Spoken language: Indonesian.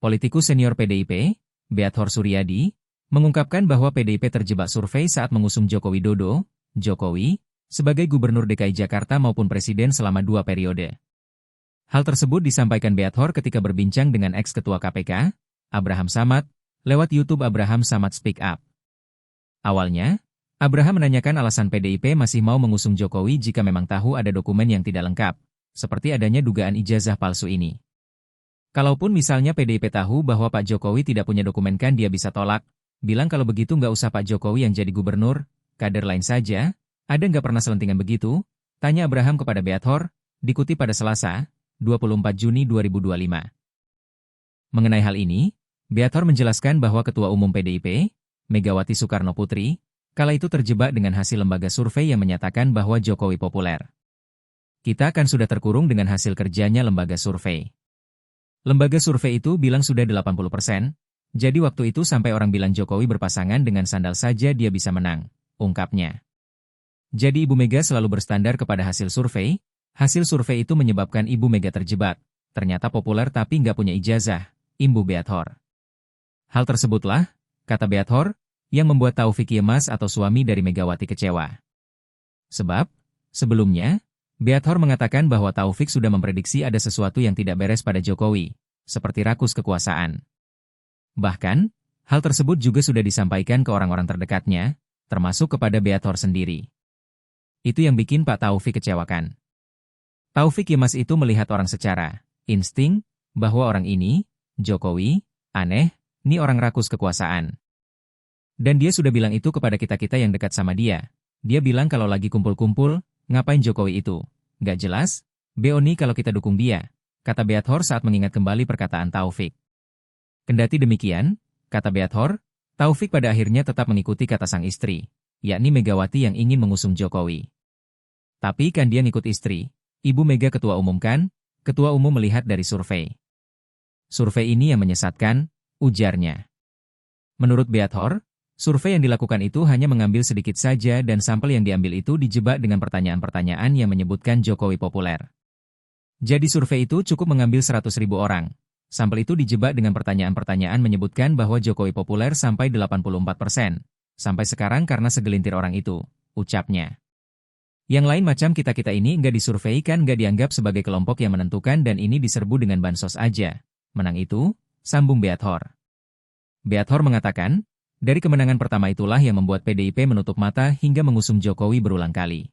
Politikus senior PDIP, Beathor Suryadi, mengungkapkan bahwa PDIP terjebak survei saat mengusung Joko Widodo, Jokowi, sebagai Gubernur DKI Jakarta maupun Presiden selama 2 periode. Hal tersebut disampaikan Beathor ketika berbincang dengan ex-ketua KPK, Abraham Samad, lewat YouTube Abraham Samad Speak Up. Awalnya, Abraham menanyakan alasan PDIP masih mau mengusung Jokowi jika memang tahu ada dokumen yang tidak lengkap, seperti adanya dugaan ijazah palsu ini. Kalaupun misalnya PDIP tahu bahwa Pak Jokowi tidak punya dokumen kan dia bisa tolak, bilang kalau begitu nggak usah Pak Jokowi yang jadi gubernur, kader lain saja, ada nggak pernah selentingan begitu? Tanya Abraham kepada Beathor, dikutip pada Selasa, 24 Juni 2025. Mengenai hal ini, Beathor menjelaskan bahwa Ketua Umum PDIP, Megawati Soekarno Putri, kala itu terjebak dengan hasil lembaga survei yang menyatakan bahwa Jokowi populer. Kita kan sudah terkurung dengan hasil kerjanya lembaga survei. Lembaga survei itu bilang sudah 80%, jadi waktu itu sampai orang bilang Jokowi berpasangan dengan sandal saja dia bisa menang, ungkapnya. Jadi Ibu Mega selalu berstandar kepada hasil survei itu menyebabkan Ibu Mega terjebak, ternyata populer tapi nggak punya ijazah, imbu Beathor. Hal tersebutlah, kata Beathor, yang membuat Taufik Yemas atau suami dari Megawati kecewa. Sebab, sebelumnya, Beathor mengatakan bahwa Taufik sudah memprediksi ada sesuatu yang tidak beres pada Jokowi, seperti rakus kekuasaan. Bahkan, hal tersebut juga sudah disampaikan ke orang-orang terdekatnya, termasuk kepada Beathor sendiri. Itu yang bikin Pak Taufik kecewakan. Taufik Yemas itu melihat orang secara insting, bahwa orang ini, Jokowi, aneh, ini orang rakus kekuasaan. Dan dia sudah bilang itu kepada kita-kita yang dekat sama dia. Dia bilang kalau lagi kumpul-kumpul, ngapain Jokowi itu? Gak jelas? Beoni kalau kita dukung dia, kata Beathor saat mengingat kembali perkataan Taufik. Kendati demikian, kata Beathor, Taufik pada akhirnya tetap mengikuti kata sang istri, yakni Megawati yang ingin mengusung Jokowi. Tapi kan dia ngikut istri, Ibu Mega ketua umum kan? Ketua umum melihat dari survei. Survei ini yang menyesatkan, ujarnya. Menurut Beathor, survei yang dilakukan itu hanya mengambil sedikit saja dan sampel yang diambil itu dijebak dengan pertanyaan-pertanyaan yang menyebutkan Jokowi populer. Jadi survei itu cukup mengambil 100.000 orang. Sampel itu dijebak dengan pertanyaan-pertanyaan menyebutkan bahwa Jokowi populer sampai 84%. Sampai sekarang karena segelintir orang itu, ucapnya. Yang lain macam kita-kita ini nggak disurvei kan nggak dianggap sebagai kelompok yang menentukan dan ini diserbu dengan bansos aja. Menang itu, sambung Beathor. Beathor mengatakan, dari kemenangan pertama itulah yang membuat PDIP menutup mata hingga mengusung Jokowi berulang kali.